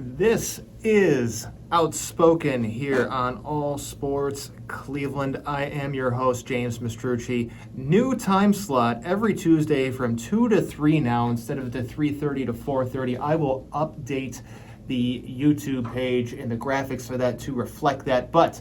This is Outspoken here on All Sports Cleveland. I am your host, James Mastrucci. New time slot every Tuesday from 2 to 3 now instead of the 3:30 to 4:30. I will update the YouTube page and the graphics for that to reflect that, but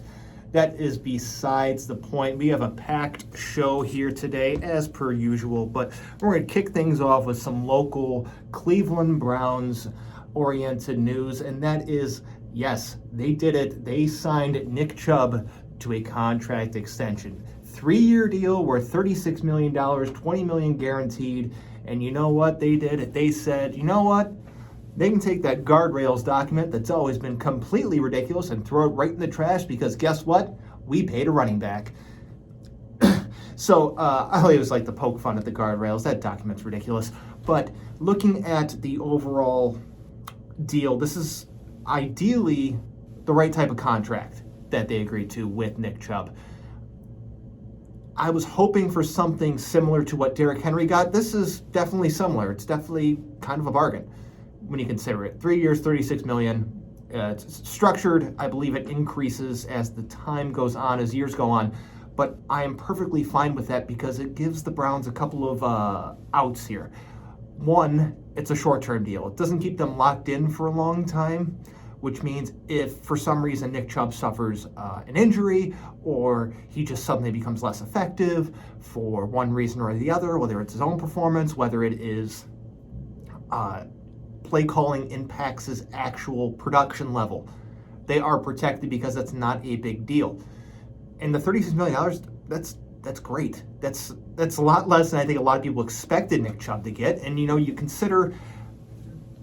that is besides the point. We have a packed show here today, as per usual, but we're going to kick things off with some local Cleveland Browns oriented news, and that is, yes, they did it. They signed Nick Chubb to a contract extension. 3-year deal worth $36 million, $20 million guaranteed, and you know what they did? They said, you know what? They can take that guardrails document that's always been completely ridiculous and throw it right in the trash because guess what? We paid a running back. So I always like to poke fun at the guardrails. That document's ridiculous. But looking at the overall deal, this is ideally the right type of contract that they agreed to with Nick Chubb. I was hoping for something similar to what Derrick Henry got. This is definitely similar. It's definitely kind of a bargain when you consider it. 3 years, $36 million. It's structured. I believe it increases as the time goes on, as years go on. But I am perfectly fine with that because it gives the Browns a couple of outs here. One, it's a short-term deal. It doesn't keep them locked in for a long time, which means if for some reason Nick Chubb suffers an injury or he just suddenly becomes less effective for one reason or the other, whether it's his own performance, whether it is play calling impacts his actual production level, they are protected because that's not a big deal. And the $36 million, that's great. That's a lot less than I think a lot of people expected Nick Chubb to get. And, you consider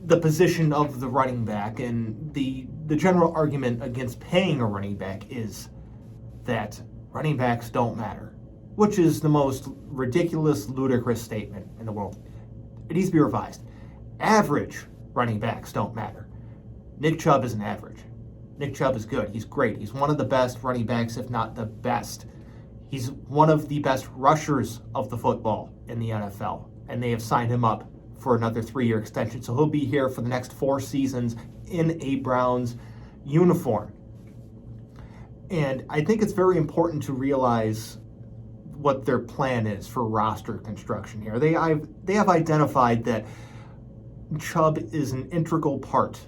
the position of the running back, and the general argument against paying a running back is that running backs don't matter, which is the most ridiculous, ludicrous statement in the world. It needs to be revised. Average running backs don't matter. Nick Chubb isn't average. Nick Chubb is good. He's great. He's one of the best running backs, if not the best. He's one of the best rushers of the football in the NFL, and they have signed him up for another 3-year extension. So he'll be here for the next 4 seasons in a Browns uniform. And I think it's very important to realize what their plan is for roster construction here. They have identified that Chubb is an integral part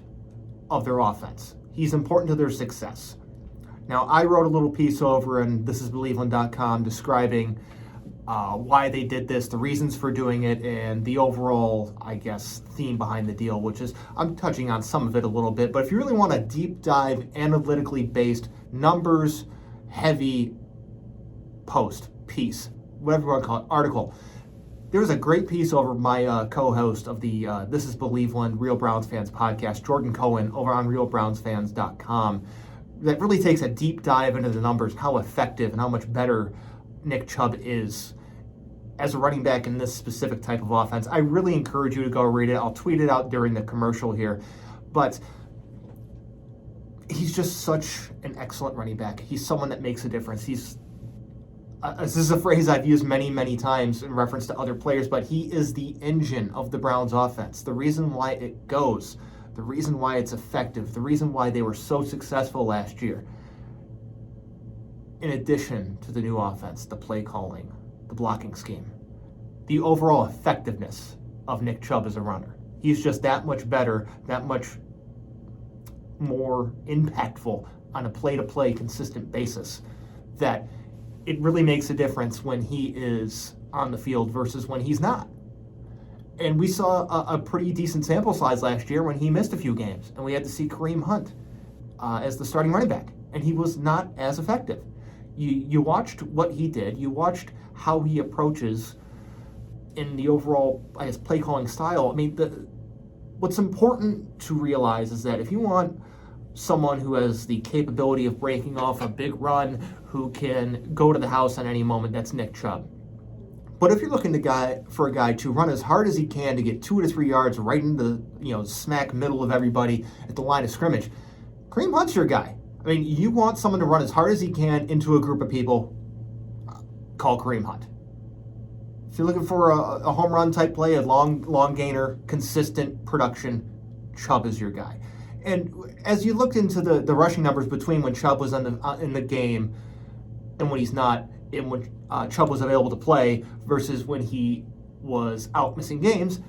of their offense. He's important to their success. Now, I wrote a little piece over in thisisbelieveland.com describing why they did this, the reasons for doing it, and the overall, theme behind the deal, which is, I'm touching on some of it a little bit, but if you really want a deep dive, analytically based, numbers heavy piece, whatever you want to call it, article, there was a great piece over my co-host of the This is Believeland Real Browns Fans podcast, Jordan Cohen, over on realbrownsfans.com, that really takes a deep dive into the numbers, how effective and how much better Nick Chubb is as a running back in this specific type of offense. I really encourage you to go read it. I'll tweet it out during the commercial here. But he's just such an excellent running back. He's someone that makes a difference. This is a phrase I've used many, many times in reference to other players, but he is the engine of the Browns offense. The reason why it goes, the reason why it's effective, the reason why they were so successful last year. In addition to the new offense, the play calling, the blocking scheme, the overall effectiveness of Nick Chubb as a runner. He's just that much better, that much more impactful on a play-to-play consistent basis that it really makes a difference when he is on the field versus when he's not. And we saw a pretty decent sample size last year when he missed a few games, and we had to see Kareem Hunt as the starting running back, and he was not as effective. You watched what he did. You watched how he approaches in the overall, play calling style. What's important to realize is that if you want someone who has the capability of breaking off a big run, who can go to the house at any moment, that's Nick Chubb. But if you're looking for a guy to run as hard as he can to get 2 to 3 yards right in the smack middle of everybody at the line of scrimmage, Kareem Hunt's your guy. You want someone to run as hard as he can into a group of people, call Kareem Hunt. If you're looking for a home run type play, a long gainer, consistent production, Chubb is your guy. And as you looked into the rushing numbers between when Chubb was in the game and when he's not, and when Chubb was available to play versus when he was out missing games,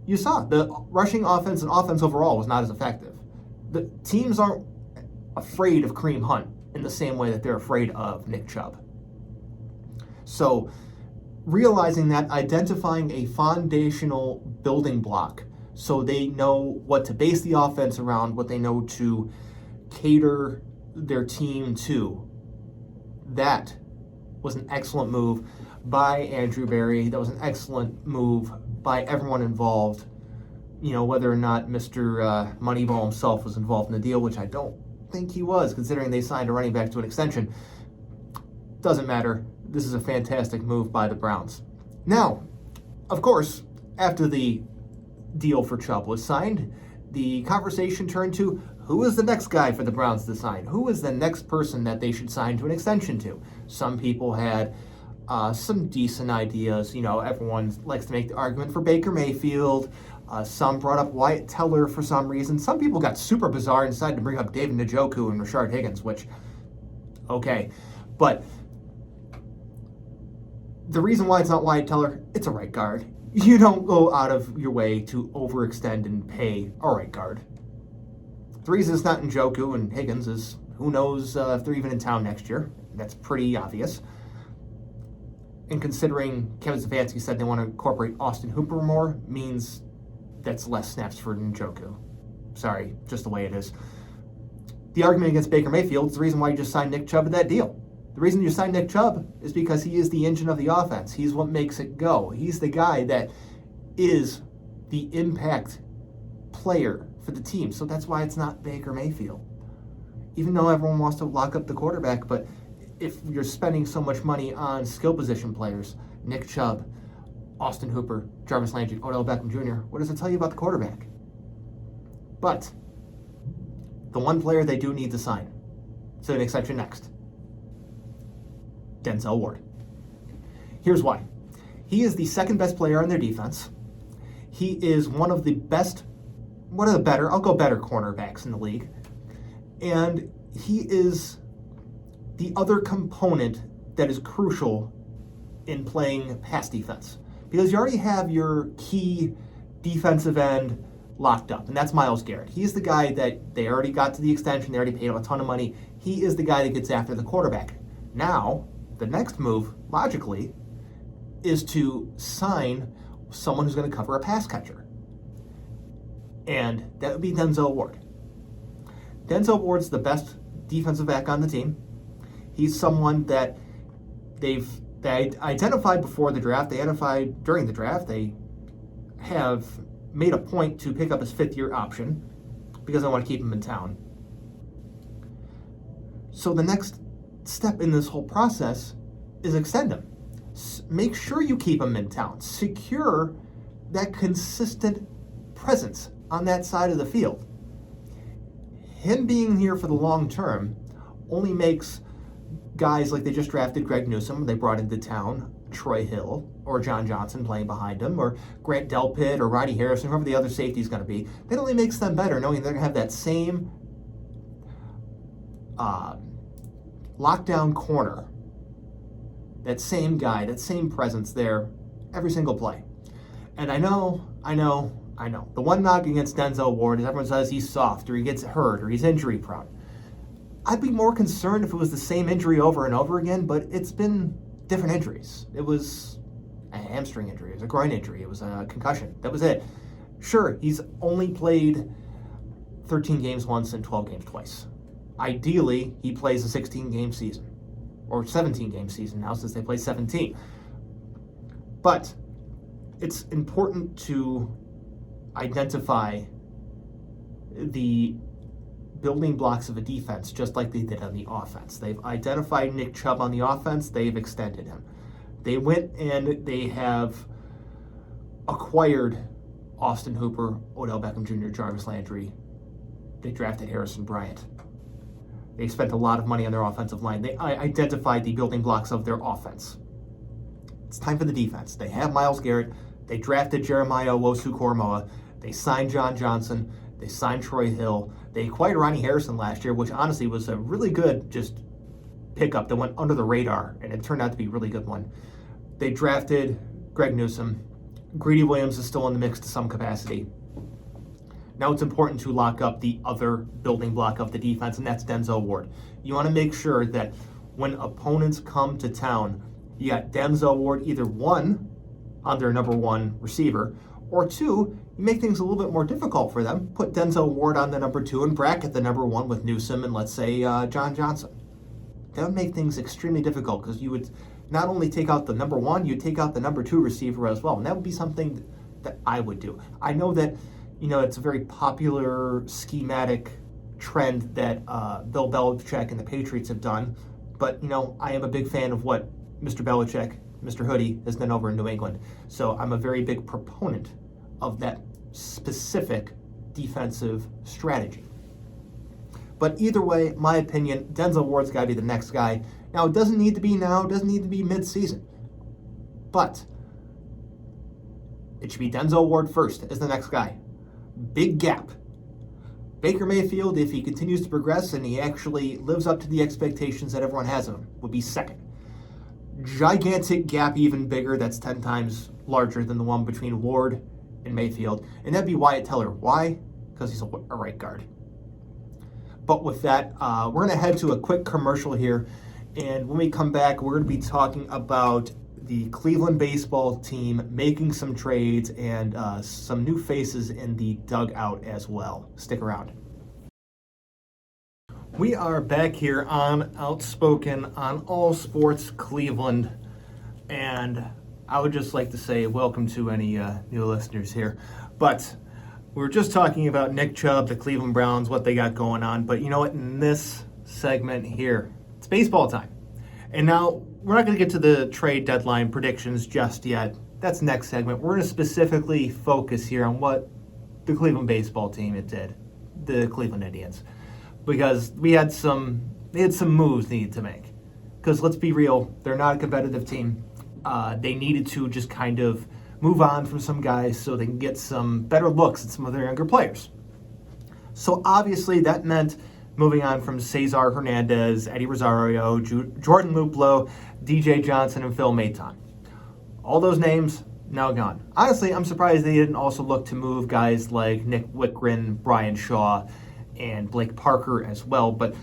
you saw the rushing offense and offense overall was not as effective. The teams aren't afraid of Kareem Hunt in the same way that they're afraid of Nick Chubb. So realizing that, identifying a foundational building block so they know what to base the offense around, what they know to cater their team to, that was an excellent move by Andrew Berry. That was an excellent move by everyone involved. Whether or not Mr. Moneyball himself was involved in the deal, which I don't think he was, considering they signed a running back to an extension. Doesn't matter. This is a fantastic move by the Browns. Now, of course, after the deal for Chubb was signed, the conversation turned to who is the next guy for the Browns to sign? Who is the next person that they should sign to an extension to? Some people had some decent ideas. Everyone likes to make the argument for Baker Mayfield. Some brought up Wyatt Teller for some reason. Some people got super bizarre and decided to bring up David Njoku and Rashard Higgins, which, okay. But the reason why it's not Wyatt Teller, it's a right guard. You don't go out of your way to overextend and pay a right guard. The reason it's not Njoku and Higgins is who knows if they're even in town next year. That's pretty obvious. And considering Kevin Stefanski said they want to incorporate Austin Hooper more, means that's less snaps for Njoku. Sorry, just the way it is. The argument against Baker Mayfield is the reason why you just signed Nick Chubb to that deal. The reason you signed Nick Chubb is because he is the engine of the offense. He's what makes it go. He's the guy that is the impact player for the team. So that's why it's not Baker Mayfield. Even though everyone wants to lock up the quarterback, but if you're spending so much money on skill position players, Nick Chubb, Austin Hooper, Jarvis Landry, Odell Beckham Jr., what does it tell you about the quarterback? But the one player they do need to sign, so an exception next, Denzel Ward. Here's why. He is the second best player on their defense. He is one of the better cornerbacks in the league. And he is the other component that is crucial in playing pass defense. Because you already have your key defensive end locked up, and that's Myles Garrett. He's the guy that they already got to the extension, they already paid him a ton of money. He is the guy that gets after the quarterback. Now, the next move, logically, is to sign someone who's going to cover a pass catcher. And that would be Denzel Ward. Denzel Ward's the best defensive back on the team. He's someone that they identified before the draft, they identified during the draft. They have made a point to pick up his fifth-year option because they want to keep him in town. So the next step in this whole process is extend him. Make sure you keep him in town. Secure that consistent presence on that side of the field. Him being here for the long term only makes guys like they just drafted Greg Newsome, they brought into town, Troy Hill, or John Johnson playing behind him, or Grant Delpit, or Roddy Harrison, whoever the other safety is going to be. That only makes them better, knowing they're going to have that same lockdown corner, that same guy, that same presence there every single play. And I know. The one knock against Denzel Ward is everyone says he's soft, or he gets hurt, or he's injury prone. I'd be more concerned if it was the same injury over and over again, but it's been different injuries. It was a hamstring injury, it was a groin injury, it was a concussion. That was it. Sure, he's only played 13 games once and 12 games twice. Ideally, he plays a 16-game season, or 17-game season now since they play 17. But it's important to identify the building blocks of a defense just like they did on the offense. They've identified Nick Chubb on the offense, they've extended him. They went and they have acquired Austin Hooper, Odell Beckham Jr., Jarvis Landry. They drafted Harrison Bryant. They spent a lot of money on their offensive line. They identified the building blocks of their offense. It's time for the defense. They have Myles Garrett. They drafted Jeremiah Owusu-Koramoah. They signed John Johnson. They signed Troy Hill. They acquired Ronnie Harrison last year, which honestly was a really good just pickup that went under the radar, and it turned out to be a really good one. They drafted Greg Newsome. Greedy Williams is still in the mix to some capacity. Now it's important to lock up the other building block of the defense, and that's Denzel Ward. You want to make sure that when opponents come to town, you got Denzel Ward either one on their number one receiver, or two, you make things a little bit more difficult for them. Put Denzel Ward on the number two and bracket the number one with Newsome and let's say John Johnson. That would make things extremely difficult because you would not only take out the number one, you'd take out the number two receiver as well. And that would be something that I would do. I know that, it's a very popular schematic trend that Bill Belichick and the Patriots have done. But, I am a big fan of what Mr. Belichick, Mr. Hoodie, has done over in New England. So I'm a very big proponent of that specific defensive strategy. But either way, my opinion, Denzel Ward's got to be the next guy. Now, it doesn't need to be now, it doesn't need to be mid-season. But it should be Denzel Ward first as the next guy. Big gap. Baker Mayfield, if he continues to progress and he actually lives up to the expectations that everyone has of him, would be second. Gigantic gap, even bigger, that's 10 times larger than the one between Ward and Mayfield. And that'd be Wyatt Teller. Why? Because he's a right guard. But with that, we're going to head to a quick commercial here. And when we come back, we're going to be talking about the Cleveland baseball team making some trades and some new faces in the dugout as well. Stick around. We are back here on Outspoken on All Sports Cleveland. And I would just like to say welcome to any new listeners here. But we were just talking about Nick Chubb, the Cleveland Browns, what they got going on. But you know what? In this segment here, it's baseball time. And now, we're not going to get to the trade deadline predictions just yet. That's next segment. We're going to specifically focus here on what the Cleveland baseball team did, the Cleveland Indians. Because they had some moves they needed to make. Because let's be real, they're not a competitive team. They needed to just kind of move on from some guys so they can get some better looks at some of their younger players. So obviously that meant moving on from Cesar Hernandez, Eddie Rosario, Jordan Luplow, DJ Johnson, and Phil Maton. All those names now gone. Honestly, I'm surprised they didn't also look to move guys like Nick Wickren, Brian Shaw, and Blake Parker as well. But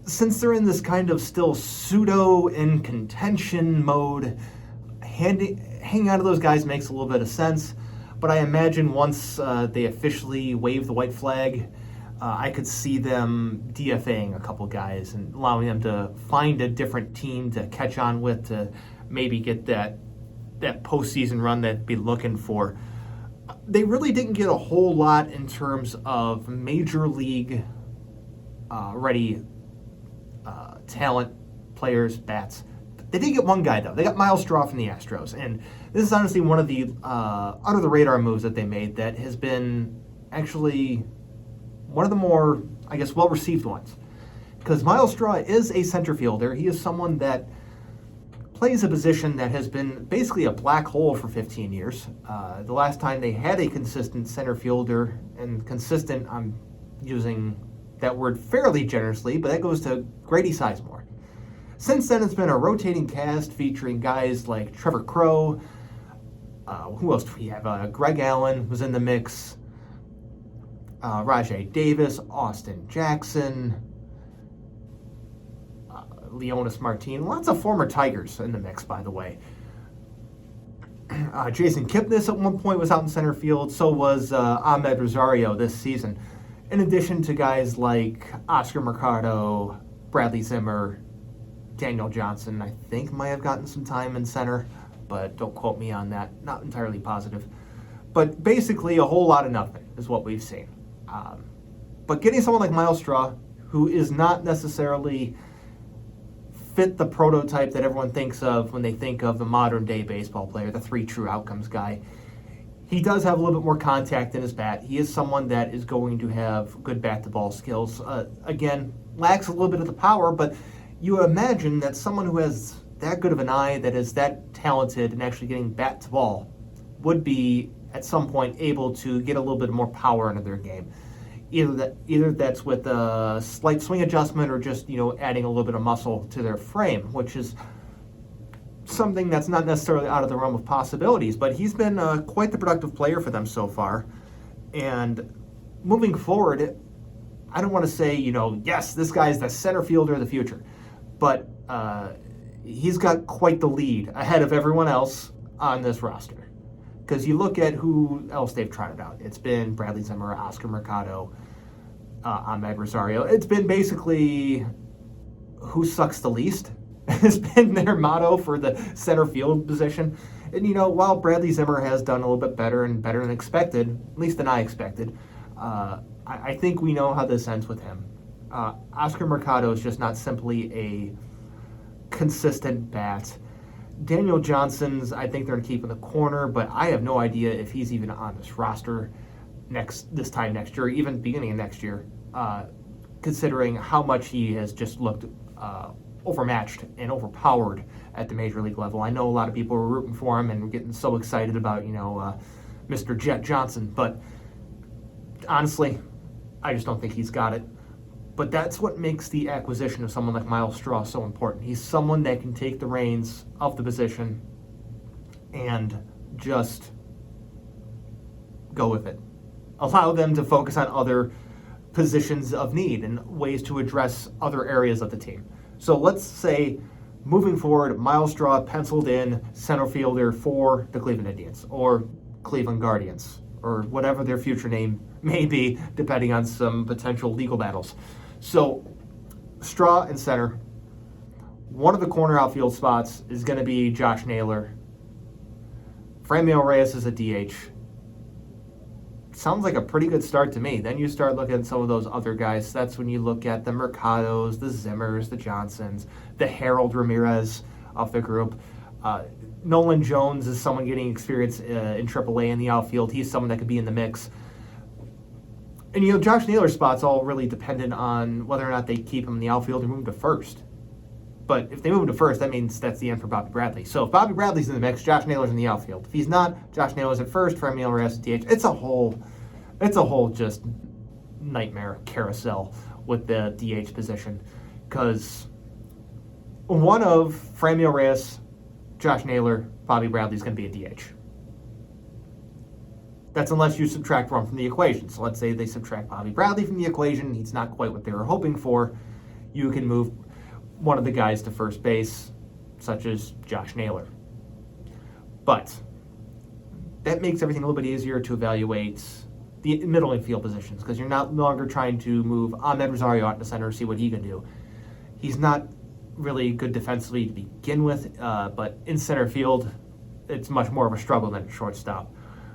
since they're in this kind of still pseudo in contention mode, hanging out of those guys makes a little bit of sense. But I imagine once they officially wave the white flag, I could see them DFAing a couple guys and allowing them to find a different team to catch on with to maybe get that postseason run that they'd be looking for. They really didn't get a whole lot in terms of major league ready talent, players, bats. They did get one guy, though. They got Miles Straw from the Astros. And this is honestly one of the under-the-radar moves that they made that has been actually one of the more, I guess, well-received ones. Because Miles Straw is a center fielder. He is someone that plays a position that has been basically a black hole for 15 years. The last time they had a consistent center fielder, and consistent, I'm using that word fairly generously, but that goes to Grady Sizemore. Since then, it's been a rotating cast featuring guys like Trevor Crowe. Who else do we have? Greg Allen was in the mix. Rajai Davis, Austin Jackson, Leonis Martin. Lots of former Tigers in the mix, by the way. Jason Kipnis at one point was out in center field. So was Ahmed Rosario this season. In addition to guys like Oscar Mercado, Bradley Zimmer, Daniel Johnson, I think might have gotten some time in center, but don't quote me on that. Not entirely positive. But basically a whole lot of nothing is what we've seen. But getting someone like Miles Straw, who is not necessarily fit the prototype that everyone thinks of when they think of the modern day baseball player, the three true outcomes guy, he does have a little bit more contact in his bat. He is someone that is going to have good bat-to-ball skills. Again, lacks a little bit of the power, but you imagine that someone who has that good of an eye, that is that talented and actually getting bat-to-ball, would be at some point able to get a little bit more power into their game. Either that's with a slight swing adjustment or just adding a little bit of muscle to their frame, which is something that's not necessarily out of the realm of possibilities. But he's been quite the productive player for them so far. And moving forward, I don't want to say yes, this guy's the center fielder of the future, but he's got quite the lead ahead of everyone else on this roster. Because you look at who else they've trotted out. It's been Bradley Zimmer, Oscar Mercado, Ahmed Rosario. It's been basically who sucks the least has been their motto for the center field position. And, while Bradley Zimmer has done a little bit better and better than expected, at least than I expected, I think we know how this ends with him. Oscar Mercado is just not simply a consistent bat. Daniel Johnson's, I think they're going to keep in the corner, but I have no idea if he's even on this roster this time next year, even beginning of next year, considering how much he has just looked overmatched and overpowered at the major league level. I know a lot of people are rooting for him and we're getting so excited about, Mr. Jet Johnson, but honestly, I just don't think he's got it. But that's what makes the acquisition of someone like Myles Straw so important. He's someone that can take the reins of the position and just go with it. Allow them to focus on other positions of need and ways to address other areas of the team. So let's say, moving forward, Myles Straw penciled in center fielder for the Cleveland Indians or Cleveland Guardians or whatever their future name may be, depending on some potential legal battles. So, Straw in center. One of the corner outfield spots is going to be Josh Naylor. Franmil Reyes is a DH. Sounds like a pretty good start to me. Then you start looking at some of those other guys. That's when you look at the Mercados, the Zimmers, the Johnsons, the Harold Ramirez of the group. Nolan Jones is someone getting experience in AAA in the outfield. He's someone that could be in the mix. And, Josh Naylor's spot's all really dependent on whether or not they keep him in the outfield or move him to first. But if they move him to first, that means that's the end for Bobby Bradley. So if Bobby Bradley's in the mix, Josh Naylor's in the outfield. If he's not, Josh Naylor's at first, Franmil Reyes at DH. It's a whole just nightmare carousel with the DH position. Because one of Franmil Reyes, Josh Naylor, Bobby Bradley's going to be a DH. That's unless you subtract one from the equation. So let's say they subtract Bobby Bradley from the equation. He's not quite what they were hoping for. You can move one of the guys to first base, such as Josh Naylor. But that makes everything a little bit easier to evaluate the middle infield positions because you're not longer trying to move Ahmed Rosario out to center to see what he can do. He's not really good defensively to begin with, but in center field, it's much more of a struggle than at shortstop.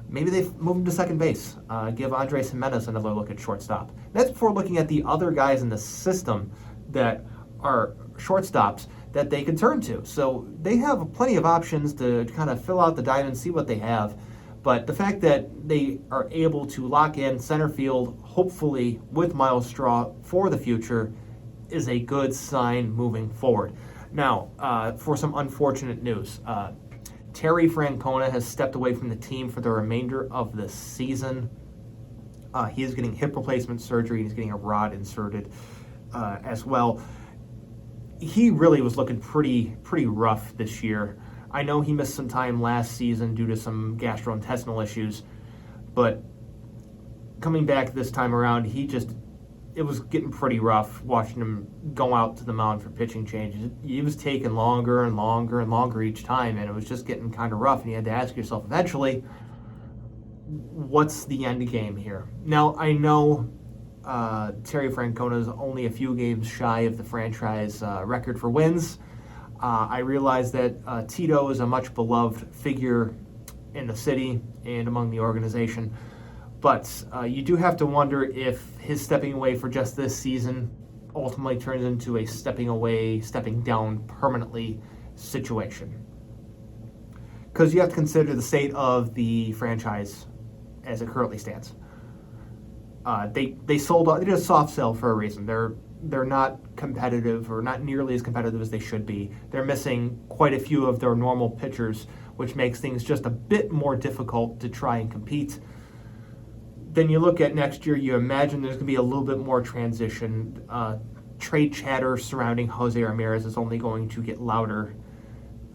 Maybe they move him to second base, give Andres Jimenez another look at shortstop. That's before looking at the other guys in the system that are shortstops that they can turn to. So they have plenty of options to kind of fill out the diamond, see what they have. But the fact that they are able to lock in center field, hopefully with Myles Straw for the future, is a good sign moving forward. Now, for some unfortunate news. Terry Francona has stepped away from the team for the remainder of the season. He is getting hip replacement surgery. He's getting a rod inserted as well. He really was looking pretty rough this year. I know he missed some time last season due to some gastrointestinal issues, but coming back this time around, it was getting pretty rough watching him go out to the mound for pitching changes. He was taking longer and longer and longer each time, and it was just getting kind of rough, and you had to ask yourself eventually, what's the end game here? Now, I know Terry Francona is only a few games shy of the franchise record for wins. I realize that Tito is a much beloved figure in the city and among the organization. But you do have to wonder if his stepping away for just this season ultimately turns into a stepping down permanently situation. Because you have to consider the state of the franchise as it currently stands. They did a soft sell for a reason. They're not competitive or not nearly as competitive as they should be. They're missing quite a few of their normal pitchers, which makes things just a bit more difficult to try and compete. Then you look at next year, you imagine there's going to be a little bit more transition. Trade chatter surrounding Jose Ramirez is only going to get louder.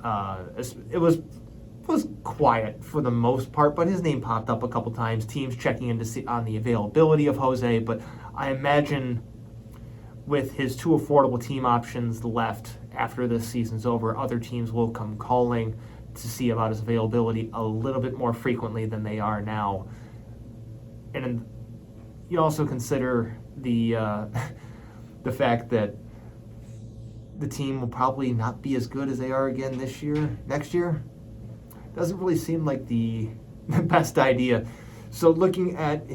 It was quiet for the most part, but his name popped up a couple times. Teams checking in to see on the availability of Jose, but I imagine with his 2 affordable team options left after this season's over, other teams will come calling to see about his availability a little bit more frequently than they are now. And you also consider the fact that the team will probably not be as good as they are again next year. Doesn't really seem like the best idea. So looking at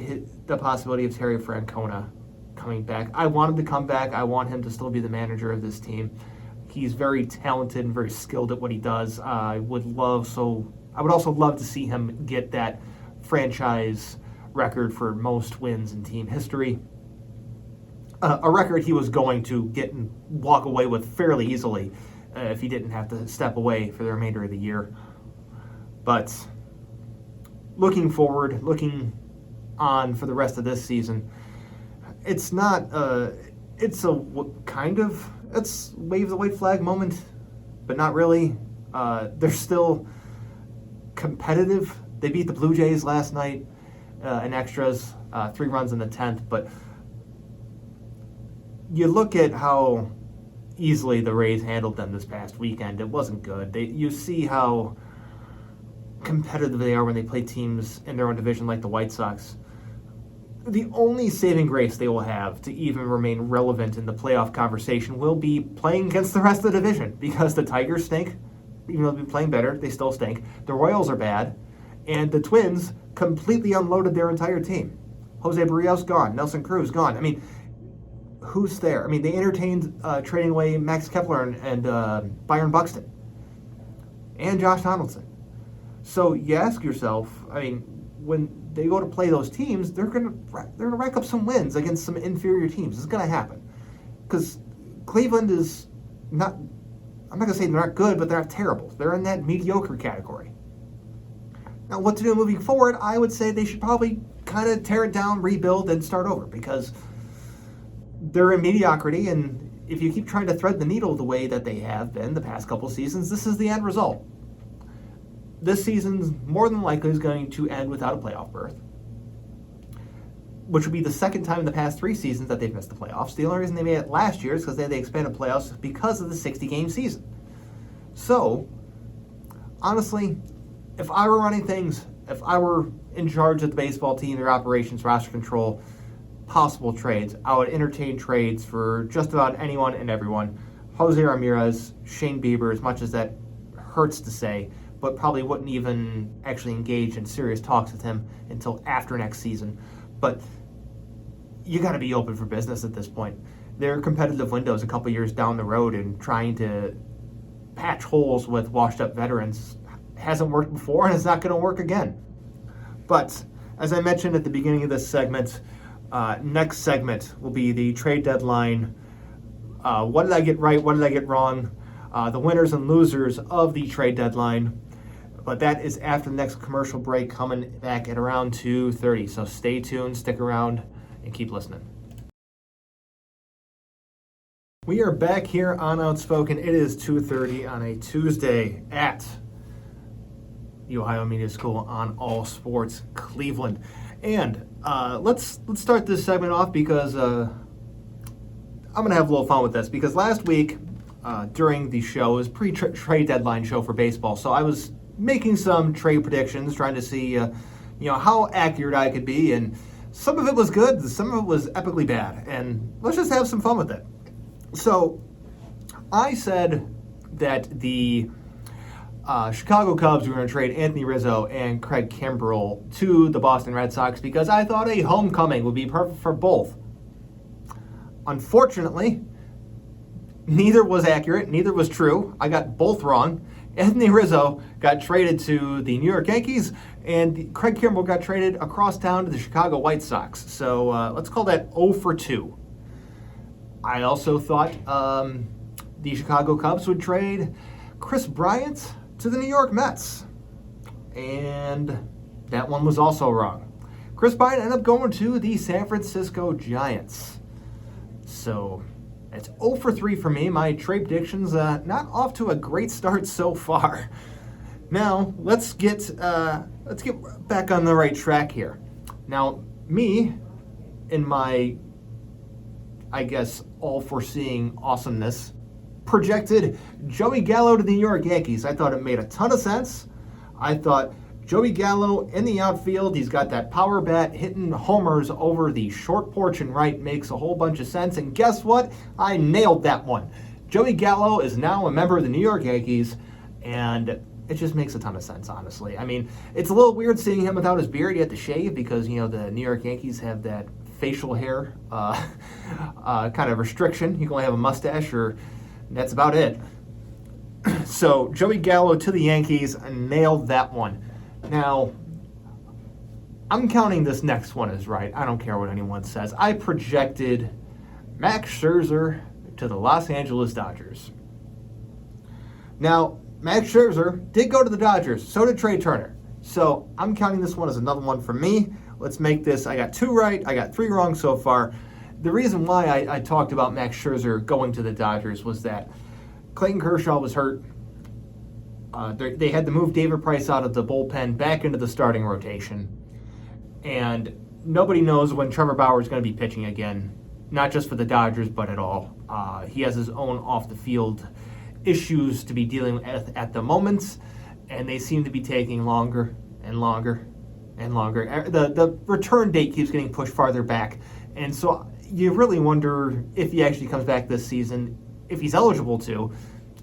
the possibility of Terry Francona coming back, I want him to come back. I want him to still be the manager of this team. He's very talented and very skilled at what he does. I would also love to see him get that franchise record for most wins in team history. A record he was going to get and walk away with fairly easily if he didn't have to step away for the remainder of the year. But looking forward, looking on for the rest of this season, it's wave the white flag moment, but not really. They're still competitive. They beat the Blue Jays last night in extras, 3 runs in the 10th, but you look at how easily the Rays handled them this past weekend. It wasn't good. You see how competitive they are when they play teams in their own division like the White Sox. The only saving grace they will have to even remain relevant in the playoff conversation will be playing against the rest of the division, because the Tigers stink. Even though they've been playing better, they still stink. The Royals are bad, and the Twins completely unloaded their entire team. Jose Barrios gone, Nelson Cruz gone. I mean, who's there? I mean, they entertained trading away Max Kepler and Byron Buxton and Josh Donaldson. So you ask yourself, I mean, when they go to play those teams, they're gonna rack up some wins against some inferior teams. It's gonna happen, because Cleveland is not. I'm not gonna say they're not good, but they're not terrible. They're in that mediocre category. Now, what to do moving forward? I would say they should probably kind of tear it down, rebuild, and start over, because they're in mediocrity, and if you keep trying to thread the needle the way that they have been the past couple seasons, this is the end result. This season's more than likely is going to end without a playoff berth, which would be the second time in the past 3 seasons that they've missed the playoffs. The only reason they made it last year is because they had the expanded playoffs because of the 60-game season. So, honestly, if I were running things, if I were in charge of the baseball team, their operations, roster control, possible trades, I would entertain trades for just about anyone and everyone. Jose Ramirez, Shane Bieber, as much as that hurts to say, but probably wouldn't even actually engage in serious talks with him until after next season. But you got to be open for business at this point. There are competitive windows a couple years down the road, and trying to patch holes with washed-up veterans hasn't worked before, and it's not going to work again. But as I mentioned at the beginning of this segment, next segment will be the trade deadline. What did I get right? What did I get wrong? The winners and losers of the trade deadline. But that is after the next commercial break, coming back at around 2:30. So stay tuned, stick around, and keep listening. We are back here on Outspoken. It is 2:30 on a Tuesday at the Ohio Media School on All Sports Cleveland. And let's start this segment off, because I'm going to have a little fun with this, because last week during the show is pre-trade deadline show for baseball. So I was making some trade predictions, trying to see how accurate I could be, and some of it was good, some of it was epically bad, and let's just have some fun with it. So I said that the Chicago Cubs were going to trade Anthony Rizzo and Craig Kimbrell to the Boston Red Sox because I thought a homecoming would be perfect for both. Unfortunately, neither was accurate, neither was true. I got both wrong. Anthony Rizzo got traded to the New York Yankees, and Craig Kimbrell got traded across town to the Chicago White Sox. So let's call that 0 for 2. I also thought the Chicago Cubs would trade Chris Bryant to the New York Mets. and that one was also wrong. Chris Bryant ended up going to the San Francisco Giants. So it's 0 for 3 for me. My trade predictions not off to a great start so far. Now let's get back on the right track here. Now me, in my, I guess, all-foreseeing awesomeness, projected Joey Gallo to the New York Yankees. I thought it made a ton of sense. I thought Joey Gallo in the outfield, he's got that power bat hitting homers over the short porch and right, makes a whole bunch of sense. And guess what? I nailed that one. Joey Gallo is now a member of the New York Yankees, and it just makes a ton of sense, honestly. I mean, it's a little weird seeing him without his beard. He had to shave because, you know, the New York Yankees have that facial hair kind of restriction. You can only have a mustache, or that's about it. So Joey Gallo to the Yankees, nailed that one. Now, I'm counting this next one as right. I don't care what anyone says. I projected Max Scherzer to the Los Angeles Dodgers. Now, Max Scherzer did go to the Dodgers. So did Trey Turner. So I'm counting this one as another one for me. Let's make this, I got 2 right. I got 3 wrong so far. The reason why I talked about Max Scherzer going to the Dodgers was that Clayton Kershaw was hurt. They had to move David Price out of the bullpen back into the starting rotation. And nobody knows when Trevor Bauer is going to be pitching again, not just for the Dodgers, but at all. He has his own off-the-field issues to be dealing with at the moment, and they seem to be taking longer and longer and longer. The return date keeps getting pushed farther back, and so you really wonder if he actually comes back this season, if he's eligible to,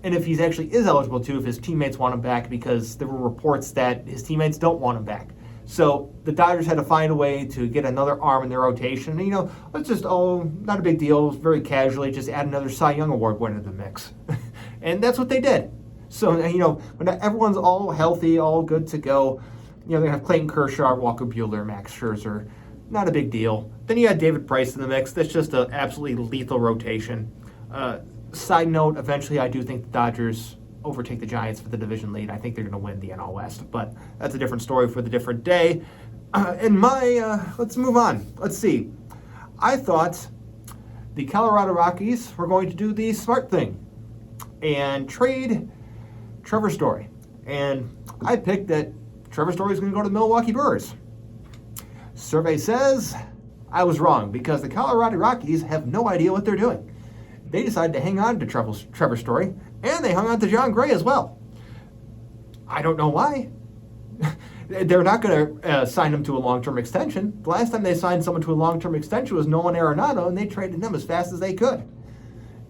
and if he's actually is eligible to, if his teammates want him back, because there were reports that his teammates don't want him back. So the Dodgers had to find a way to get another arm in their rotation. And, you know, let's just, not a big deal, very casually, just add another Cy Young Award winner to the mix. And that's what they did. So, you know, when everyone's all healthy, all good to go, you know, they have Clayton Kershaw, Walker Buehler, Max Scherzer. Not a big deal. Then you had David Price in the mix. That's just an absolutely lethal rotation. Side note, eventually I do think the Dodgers overtake the Giants for the division lead. I think they're going to win the NL West, but that's a different story for the different day. Let's move on. Let's see. I thought the Colorado Rockies were going to do the smart thing and trade Trevor Story. And I picked that Trevor Story is going to go to the Milwaukee Brewers. Survey says I was wrong, because the Colorado Rockies have no idea what they're doing. They decided to hang on to Trevor Story, and they hung on to John Gray as well. I don't know why. They're not going to sign him to a long-term extension. The last time they signed someone to a long-term extension was Nolan Arenado, and they traded him as fast as they could.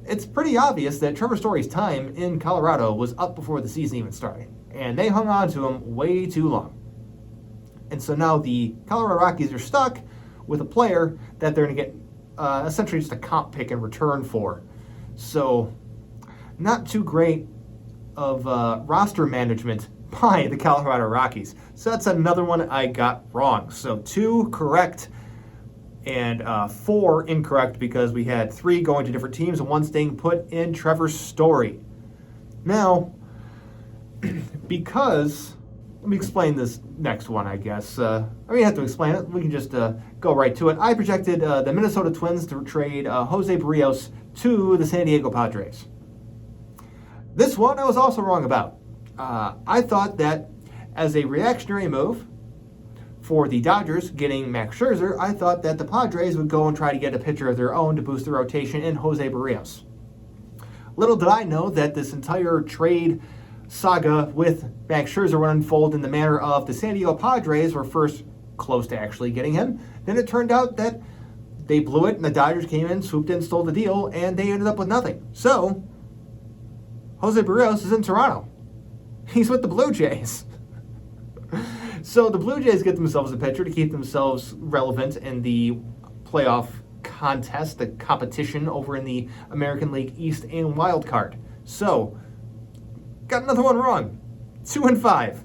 It's pretty obvious that Trevor Story's time in Colorado was up before the season even started, and they hung on to him way too long. And so now the Colorado Rockies are stuck with a player that they're going to get essentially just a comp pick in return for. So not too great of roster management by the Colorado Rockies. So that's another one I got wrong. So 2 correct and 4 incorrect, because we had 3 going to different teams and 1 staying put in Trevor Story. Now, because, let me explain this next one, I guess. I mean, you have to explain it. We can just go right to it. I projected the Minnesota Twins to trade Jose Barrios to the San Diego Padres. This one I was also wrong about. I thought that as a reactionary move for the Dodgers getting Max Scherzer, I thought that the Padres would go and try to get a pitcher of their own to boost the rotation in Jose Barrios. Little did I know that this entire trade saga with Max Scherzer would unfold in the manner of the San Diego Padres were first close to actually getting him. Then it turned out that they blew it, and the Dodgers came in, swooped in, stole the deal, and they ended up with nothing. So, Jose Barrios is in Toronto. He's with the Blue Jays. So the Blue Jays get themselves a pitcher to keep themselves relevant in the playoff contest, the competition over in the American League East and Wild Card. So, got another one wrong. 2 and 5.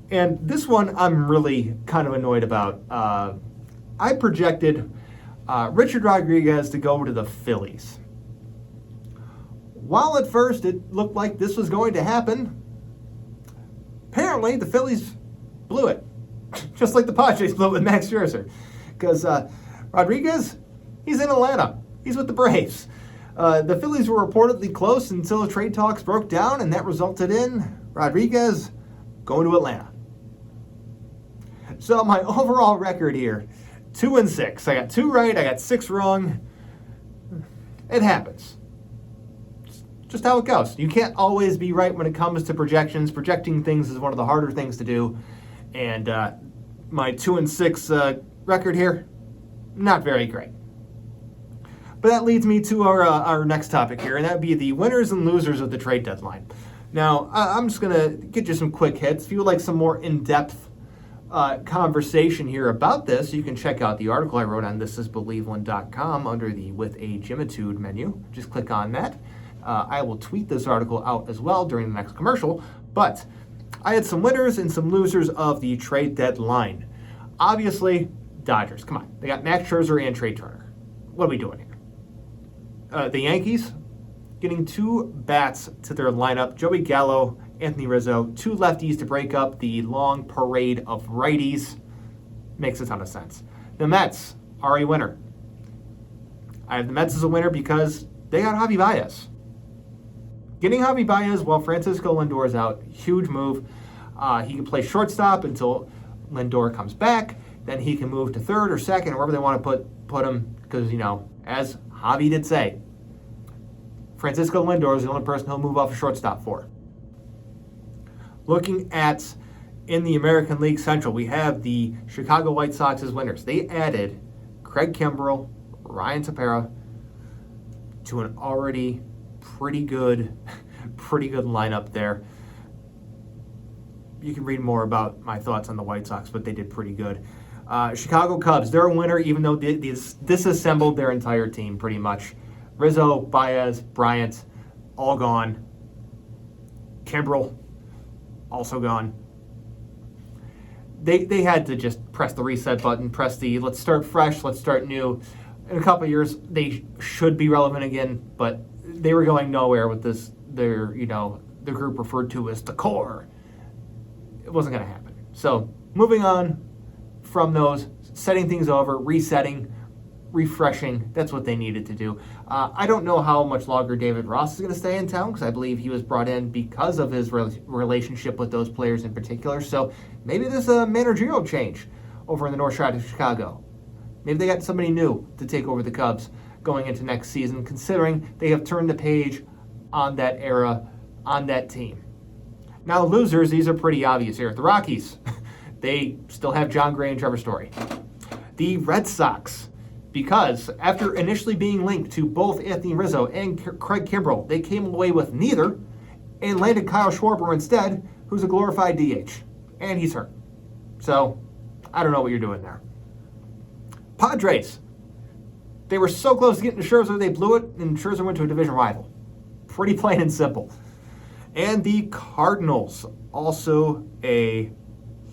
And this one I'm really kind of annoyed about. I projected Richard Rodriguez to go to the Phillies. While at first it looked like this was going to happen, Apparently, the Phillies blew it, just like the Padres blew it with Max Scherzer, because Rodriguez, he's in Atlanta. He's with the Braves. The Phillies were reportedly close until the trade talks broke down, and that resulted in Rodriguez going to Atlanta. So my overall record here, 2-6. I got 2 right, I got 6 wrong. It happens. It's just how it goes. You can't always be right when it comes to projections. Projecting things is one of the harder things to do. And my 2-6 record here, not very great. But that leads me to our next topic here, and that would be the winners and losers of the trade deadline. Now, I'm just going to get you some quick hits. If you would like some more in-depth conversation here about this, you can check out the article I wrote on thisisbelieveland.com under the With a Jimitude menu. Just click on that. I will tweet this article out as well during the next commercial. But I had some winners and some losers of the trade deadline. Obviously, Dodgers. Come on. They got Max Scherzer and Trey Turner. What are we doing here? The Yankees getting 2 bats to their lineup. Joey Gallo, Anthony Rizzo, 2 lefties to break up the long parade of righties. Makes a ton of sense. The Mets are a winner. I have the Mets as a winner because they got Javi Baez. Getting Javi Baez while Francisco Lindor is out, huge move. He can play shortstop until Lindor comes back. Then he can move to third or second, or wherever they want to put him. Because, as Javi did say, Francisco Lindor is the only person he'll move off a shortstop for. Looking at in the American League Central, we have the Chicago White Sox as winners. They added Craig Kimbrell, Ryan Tepera to an already pretty good lineup there. You can read more about my thoughts on the White Sox, but they did pretty good. Chicago Cubs, they're a winner even though they disassembled their entire team pretty much. Rizzo, Baez, Bryant, all gone. Kimbrell, also gone. They had to just press the reset button, press the let's start fresh, let's start new. In a couple of years, they should be relevant again, but they were going nowhere with this, the group referred to as the core. It wasn't going to happen. So moving on from those, setting things over, resetting, refreshing, that's what they needed to do. I don't know how much longer David Ross is going to stay in town because I believe he was brought in because of his relationship with those players in particular. So maybe there's a managerial change over in the north side of Chicago. Maybe they got somebody new to take over the Cubs going into next season, considering they have turned the page on that era, on that team. Now, losers, these are pretty obvious here. The Rockies, they still have John Gray and Trevor Story. The Red Sox, because after initially being linked to both Anthony Rizzo and Craig Kimbrell, they came away with neither and landed Kyle Schwarber instead, who's a glorified DH. And he's hurt. So, I don't know what you're doing there. Padres, they were so close to getting to Scherzer, they blew it, and Scherzer went to a division rival. Pretty plain and simple. And the Cardinals, also a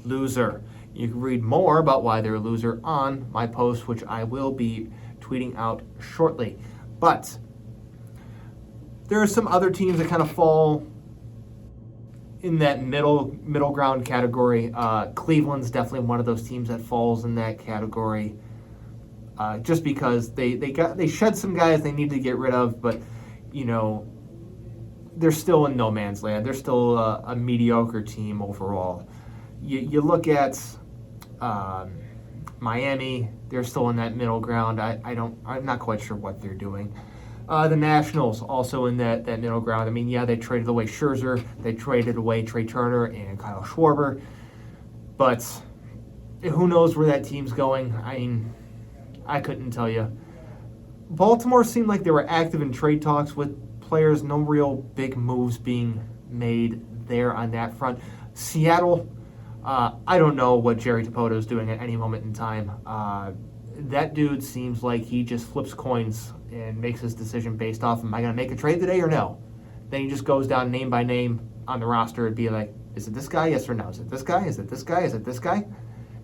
loser. You can read more about why they're a loser on my post, which I will be tweeting out shortly. But there are some other teams that kind of fall in that middle ground category. Cleveland's definitely one of those teams that falls in that category. Just because they shed some guys they need to get rid of, but they're still in no man's land. They're still a mediocre team overall. You look at Miami, they're still in that middle ground. I'm not quite sure what they're doing. The Nationals also in that middle ground. I mean, yeah, they traded away Scherzer, they traded away Trey Turner and Kyle Schwarber, but who knows where that team's going? I mean, I couldn't tell you. Baltimore seemed like they were active in trade talks with players, no real big moves being made there on that front. Seattle, I don't know what Jerry Dipoto is doing at any moment in time. That dude seems like he just flips coins and makes his decision based off, am I going to make a trade today or no? Then he just goes down name by name on the roster and be like, is it this guy, yes or no? Is it this guy? Is it this guy? Is it this guy?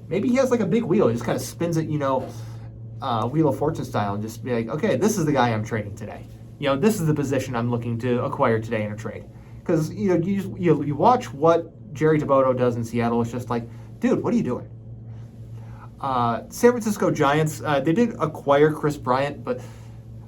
Maybe he has like a big wheel. He just kind of spins it, Wheel of Fortune style, and just be like, okay, this is the guy I'm trading today. This is the position I'm looking to acquire today in a trade. Because you watch what Jerry Thibodeau does in Seattle is just like, dude, what are you doing? San Francisco Giants, they did acquire Chris Bryant, but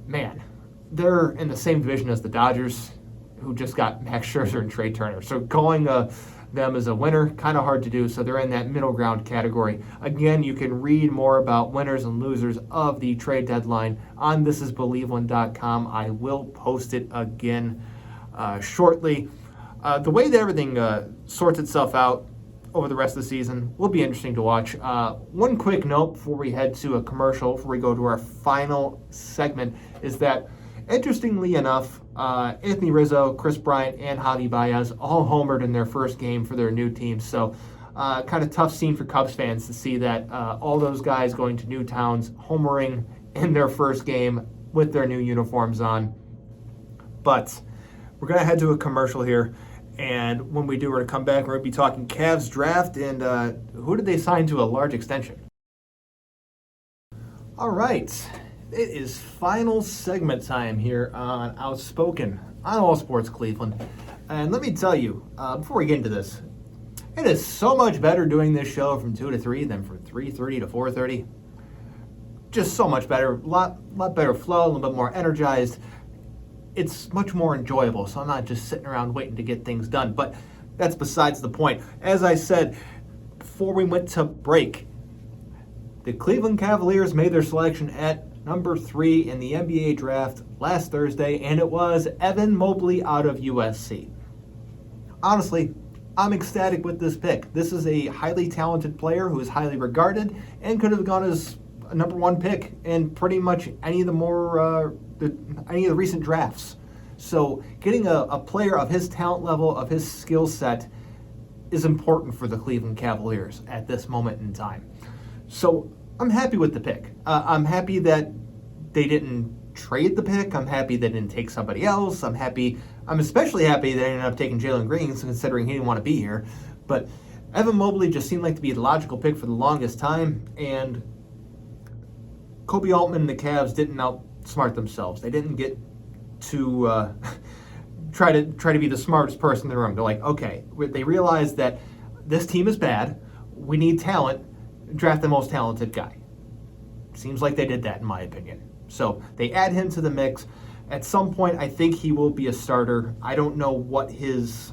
man, they're in the same division as the Dodgers, who just got Max Scherzer and Trey Turner. So calling them as a winner, kind of hard to do, so they're in that middle ground category. Again, you can read more about winners and losers of the trade deadline on thisisbelieveland.com. I will post it again shortly. The way that everything sorts itself out over the rest of the season will be interesting to watch. One quick note before we head to a commercial, before we go to our final segment, is that interestingly enough, Anthony Rizzo, Chris Bryant, and Javi Baez all homered in their first game for their new teams. So kind of tough scene for Cubs fans to see that all those guys going to new towns homering in their first game with their new uniforms on. But we're going to head to a commercial here. And when we do, we're going to come back. We're going to be talking Cavs draft and who did they sign to a large extension? All right. It is final segment time here on Outspoken on All Sports Cleveland. And let me tell you, before we get into this, it is so much better doing this show from 2 to 3 than from 3:30 to 4:30. Just so much better, a lot better flow, a little bit more energized. It's much more enjoyable, so I'm not just sitting around waiting to get things done. But that's besides the point. As I said before we went to break, the Cleveland Cavaliers made their selection at number 3 in the NBA draft last Thursday, and it was Evan Mobley out of USC. Honestly, I'm ecstatic with this pick. This is a highly talented player who is highly regarded and could have gone as a number 1 pick in pretty much any of the recent drafts. So getting a player of his talent level, of his skill set, is important for the Cleveland Cavaliers at this moment in time. So I'm happy with the pick. I'm happy that they didn't trade the pick. I'm happy they didn't take somebody else. I'm especially happy they ended up taking Jalen Green, considering he didn't want to be here. But Evan Mobley just seemed like to be the logical pick for the longest time, and Kobe Altman and the Cavs didn't outsmart themselves. They didn't get to try to be the smartest person in the room. They're like, okay, they realized that this team is bad. We need talent. Draft the most talented guy. Seems like they did that, in my opinion. So they add him to the mix. At some point, I think he will be a starter. I don't know what his,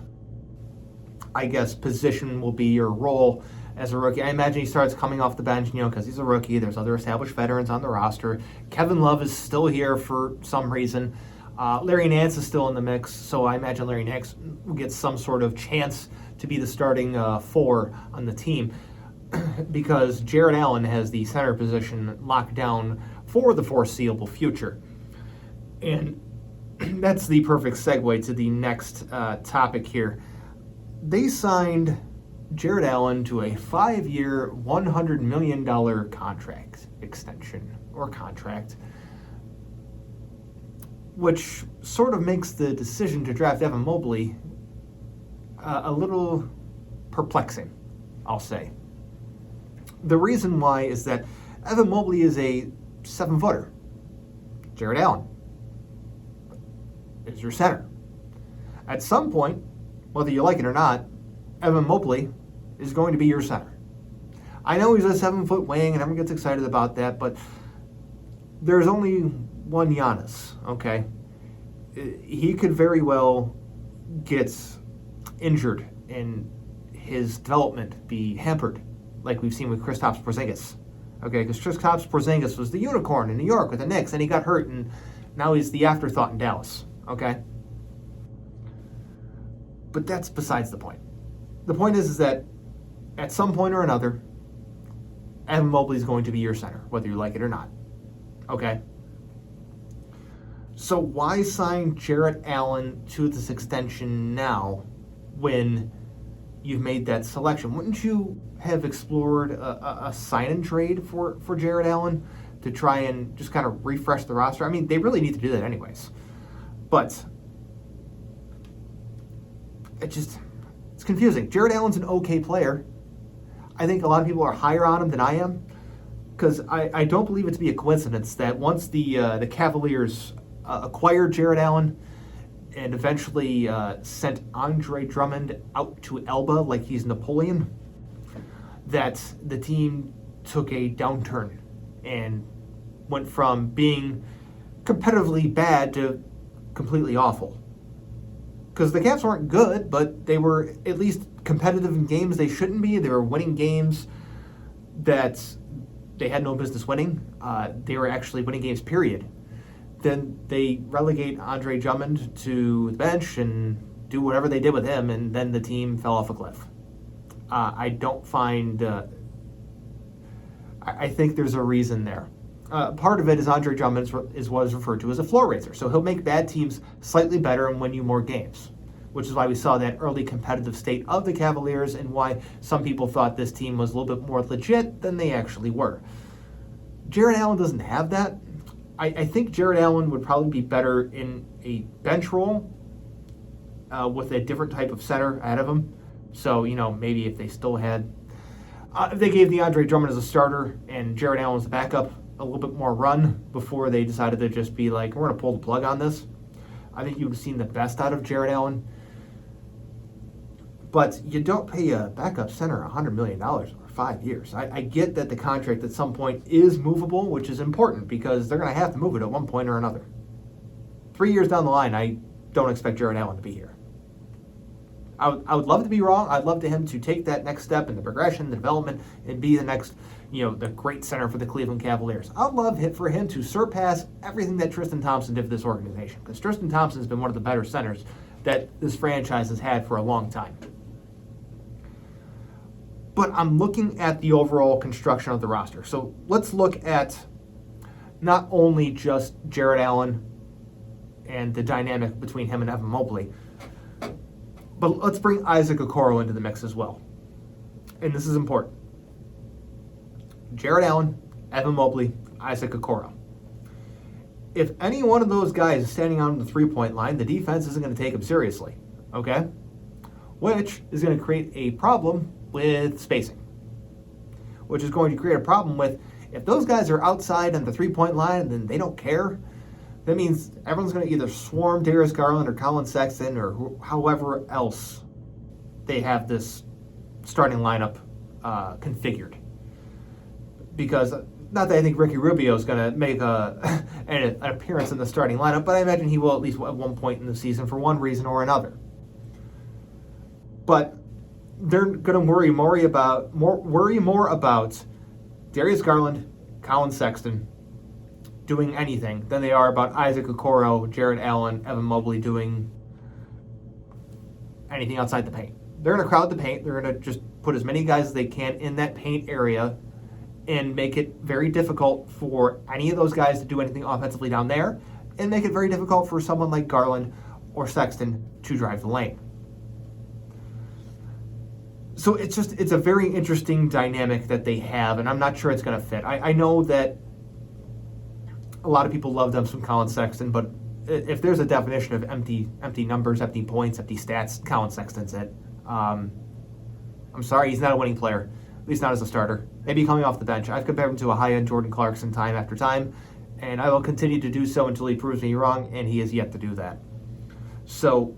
position will be or role as a rookie. I imagine he starts coming off the bench, because he's a rookie. There's other established veterans on the roster. Kevin Love is still here for some reason. Larry Nance is still in the mix, so I imagine Larry Nance will get some sort of chance to be the starting 4 on the team, because Jarrett Allen has the center position locked down for the foreseeable future. And that's the perfect segue to the next topic here. They signed Jarrett Allen to a 5-year, $100 million contract extension, or contract, which sort of makes the decision to draft Evan Mobley a little perplexing, I'll say. The reason why is that Evan Mobley is a 7-footer. Jarrett Allen is your center. At some point, whether you like it or not, Evan Mobley is going to be your center. I know he's a 7-foot wing and everyone gets excited about that, but there's only one Giannis, okay? He could very well get injured and his development be hampered, like we've seen with Kristaps Porzingis. Okay, because Kristaps Porzingis was the unicorn in New York with the Knicks, and he got hurt, and now he's the afterthought in Dallas. Okay? But that's besides the point. The point is that at some point or another, Evan Mobley is going to be your center, whether you like it or not. Okay? So why sign Jarrett Allen to this extension now when you've made that selection? Wouldn't you have explored a sign-and trade for Jarrett Allen to try and just kind of refresh the roster? I mean, they really need to do that anyways. But it's confusing. Jarrett Allen's an okay player. I think a lot of people are higher on him than I am, because I don't believe it to be a coincidence that once the Cavaliers acquired Jarrett Allen, and eventually sent Andre Drummond out to Elba like he's Napoleon, that the team took a downturn and went from being competitively bad to completely awful. Because the Cavs weren't good, but they were at least competitive in games they shouldn't be. They were winning games that they had no business winning. They were actually winning games, period. Then they relegate Andre Drummond to the bench and do whatever they did with him, and then the team fell off a cliff. I don't find... I think there's a reason there. Part of it is Andre Drummond is what is referred to as a floor raiser. So he'll make bad teams slightly better and win you more games, which is why we saw that early competitive state of the Cavaliers and why some people thought this team was a little bit more legit than they actually were. Jarrett Allen doesn't have that. I think Jarrett Allen would probably be better in a bench role with a different type of center ahead of him. So, maybe if they still had... if they gave DeAndre Drummond as a starter and Jarrett Allen as a backup, a little bit more run before they decided to just be like, we're going to pull the plug on this. I think you would have seen the best out of Jarrett Allen. But you don't pay a backup center $100 million over 5 years. I get that the contract at some point is movable, which is important because they're going to have to move it at one point or another. 3 years down the line, I don't expect Jarrett Allen to be here. I would love to be wrong. I'd love to him to take that next step in the progression, the development, and be the next, the great center for the Cleveland Cavaliers. I'd love for him to surpass everything that Tristan Thompson did for this organization, because Tristan Thompson has been one of the better centers that this franchise has had for a long time. But I'm looking at the overall construction of the roster. So let's look at not only just Jarrett Allen and the dynamic between him and Evan Mobley, but let's bring Isaac Okoro into the mix as well. And this is important. Jarrett Allen, Evan Mobley, Isaac Okoro. If any one of those guys is standing on the three-point line, the defense isn't going to take him seriously, okay? Which is going to create a problem with spacing. Which is going to create a problem with, if those guys are outside on the three-point line and then they don't care, that means everyone's going to either swarm Darius Garland or Colin Sexton or however else they have this starting lineup configured. Because, not that I think Ricky Rubio is going to make an appearance in the starting lineup, but I imagine he will at least at one point in the season for one reason or another. But they're going to worry more about Darius Garland, Colin Sexton doing anything than they are about Isaac Okoro, Jarrett Allen, Evan Mobley doing anything outside the paint. They're going to crowd the paint. They're going to just put as many guys as they can in that paint area and make it very difficult for any of those guys to do anything offensively down there, and make it very difficult for someone like Garland or Sexton to drive the lane. So it's a very interesting dynamic that they have, and I'm not sure it's going to fit. I know that a lot of people love them some Colin Sexton, but if there's a definition of empty numbers, empty points, empty stats, Colin Sexton's it. I'm sorry, he's not a winning player, at least not as a starter. Maybe coming off the bench. I've compared him to a high-end Jordan Clarkson time after time, and I will continue to do so until he proves me wrong, and he has yet to do that. So,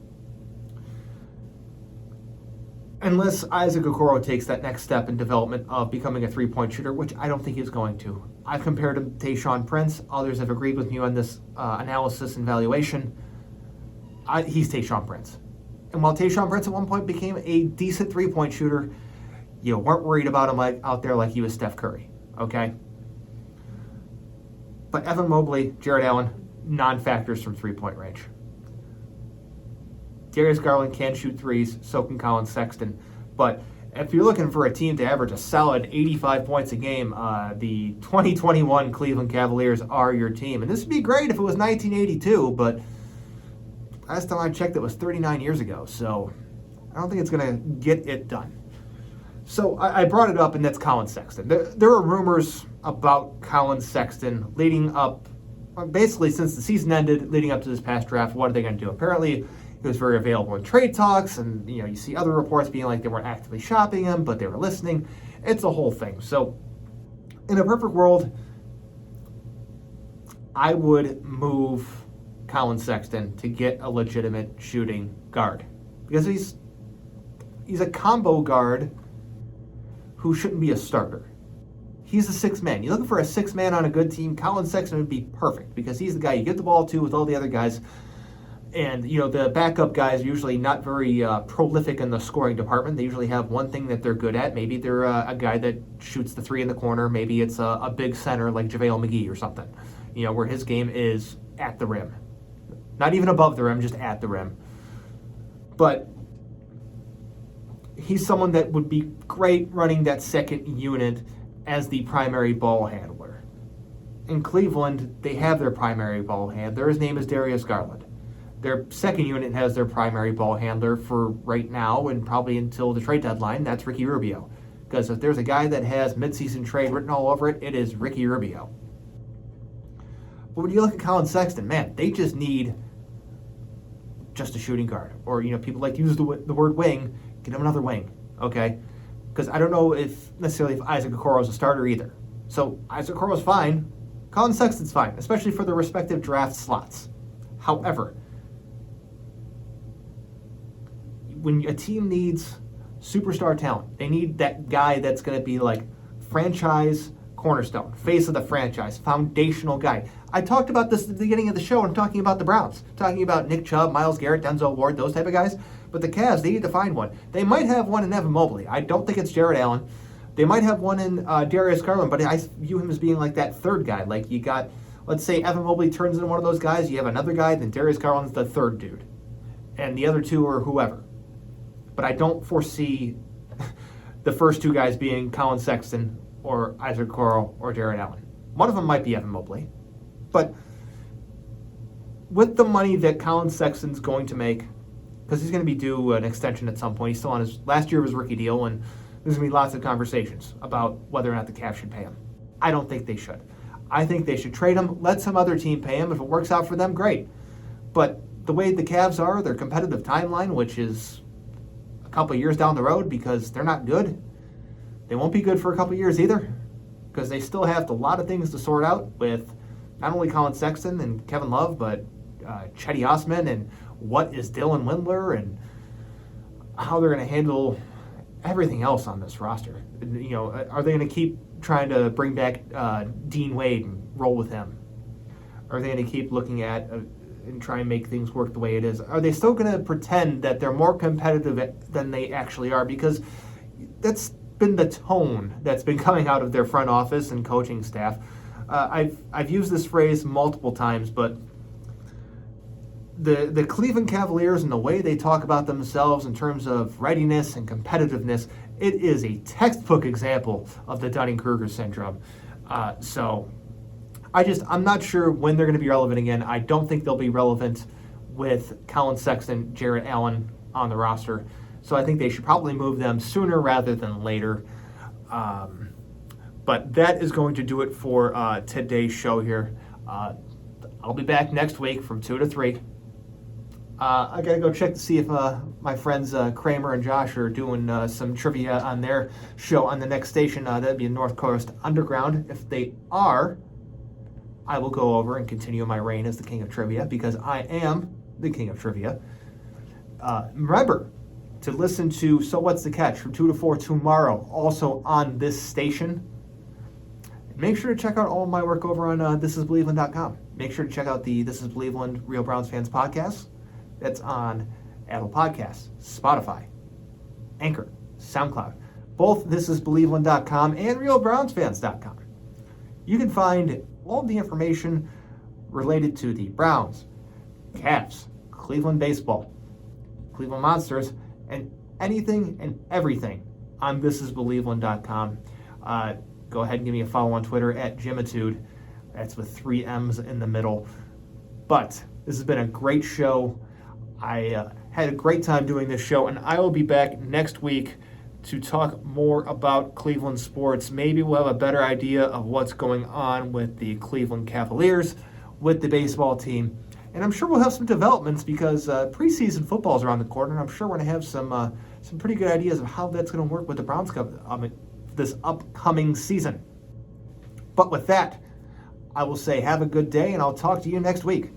unless Isaac Okoro takes that next step in development of becoming a three-point shooter, which I don't think he's going to. I've compared him to Tayshaun Prince. Others have agreed with me on this analysis and valuation. He's Tayshaun Prince. And while Tayshaun Prince at one point became a decent three-point shooter, you weren't worried about him out there like he was Steph Curry, okay? But Evan Mobley, Jarrett Allen, non-factors from three-point range. Darius Garland can shoot threes, so can Colin Sexton. But if you're looking for a team to average a solid 85 points a game, the 2021 Cleveland Cavaliers are your team. And this would be great if it was 1982, but last time I checked, it was 39 years ago. So I don't think it's going to get it done. So I brought it up, and that's Colin Sexton. There are rumors about Colin Sexton leading up, basically since the season ended, leading up to this past draft. What are they going to do? Apparently, he was very available in trade talks, and you see other reports being like they weren't actively shopping him, but they were listening. It's a whole thing. So, in a perfect world, I would move Colin Sexton to get a legitimate shooting guard. Because he's a combo guard who shouldn't be a starter. He's a sixth man. You're looking for a sixth man on a good team, Colin Sexton would be perfect because he's the guy you get the ball to with all the other guys. And, the backup guys are usually not very prolific in the scoring department. They usually have one thing that they're good at. Maybe they're a guy that shoots the three in the corner. Maybe it's a big center like JaVale McGee or something, where his game is at the rim. Not even above the rim, just at the rim. But he's someone that would be great running that second unit as the primary ball handler. In Cleveland, they have their primary ball handler. His name is Darius Garland. Their second unit has their primary ball handler for right now and probably until the trade deadline. That's Ricky Rubio. Because if there's a guy that has midseason trade written all over it, it is Ricky Rubio. But when you look at Colin Sexton, man, they just need just a shooting guard. Or, people like to use the word wing. Get him another wing, okay? Because I don't know if Isaac Okoro is a starter either. So Isaac Okoro is fine. Colin Sexton's fine, especially for the respective draft slots. However, when a team needs superstar talent, they need that guy that's going to be like franchise cornerstone, face of the franchise, foundational guy. I talked about this at the beginning of the show. I'm talking about the Browns, talking about Nick Chubb, Myles Garrett, Denzel Ward, those type of guys. But the Cavs, they need to find one. They might have one in Evan Mobley. I don't think it's Jarrett Allen. They might have one in Darius Garland, but I view him as being like that third guy. Like you got, let's say Evan Mobley turns into one of those guys. You have another guy, then Darius Garland's the third dude. And the other two are whoever. But I don't foresee the first two guys being Colin Sexton or Isaac Okoro or Jarrett Allen. One of them might be Evan Mobley. But with the money that Colin Sexton's going to make, because he's going to be due an extension at some point. He's still on his last year of his rookie deal, and there's going to be lots of conversations about whether or not the Cavs should pay him. I don't think they should. I think they should trade him, let some other team pay him. If it works out for them, great. But the way the Cavs are, their competitive timeline, which is a couple of years down the road because they're not good. They won't be good for a couple of years either because they still have a lot of things to sort out with not only Colin Sexton and Kevin Love, but Chetty Osman and what is Dylan Windler and how they're going to handle everything else on this roster. Are they going to keep trying to bring back Dean Wade and roll with him? Are they going to keep looking at and try and make things work the way it is? Are they still going to pretend that they're more competitive than they actually are? Because that's been the tone that's been coming out of their front office and coaching staff. I've used this phrase multiple times, but the Cleveland Cavaliers and the way they talk about themselves in terms of readiness and competitiveness, it is a textbook example of the Dunning-Kruger syndrome. So I'm not sure when they're going to be relevant again. I don't think they'll be relevant with Colin Sexton, Jarrett Allen on the roster. So I think they should probably move them sooner rather than later. But that is going to do it for today's show here. I'll be back next week from 2 to 3. I got to go check to see if my friends Kramer and Josh are doing some trivia on their show on the next station. That'd be North Coast Underground. If they are, I will go over and continue my reign as the king of trivia because I am the king of trivia. Remember to listen to So What's the Catch from 2 to 4 tomorrow, also on this station. Make sure to check out all of my work over on thisisbelieveland.com. Make sure to check out the This Is Believeland Real Browns Fans podcast. That's on Apple Podcasts, Spotify, Anchor, SoundCloud. Both thisisbelieveland.com and realbrownsfans.com. You can find all the information related to the Browns, Cavs, Cleveland baseball, Cleveland Monsters, and anything and everything on thisisbelieveland.com. Go ahead and give me a follow on Twitter at Jimitude. That's with 3 M's in the middle. But this has been a great show. I had a great time doing this show, and I will be back next week to talk more about Cleveland sports. Maybe we'll have a better idea of what's going on with the Cleveland Cavaliers, with the baseball team. And I'm sure we'll have some developments because preseason football is around the corner, and I'm sure we're going to have some pretty good ideas of how that's going to work with the Browns this upcoming season. But with that, I will say have a good day, and I'll talk to you next week.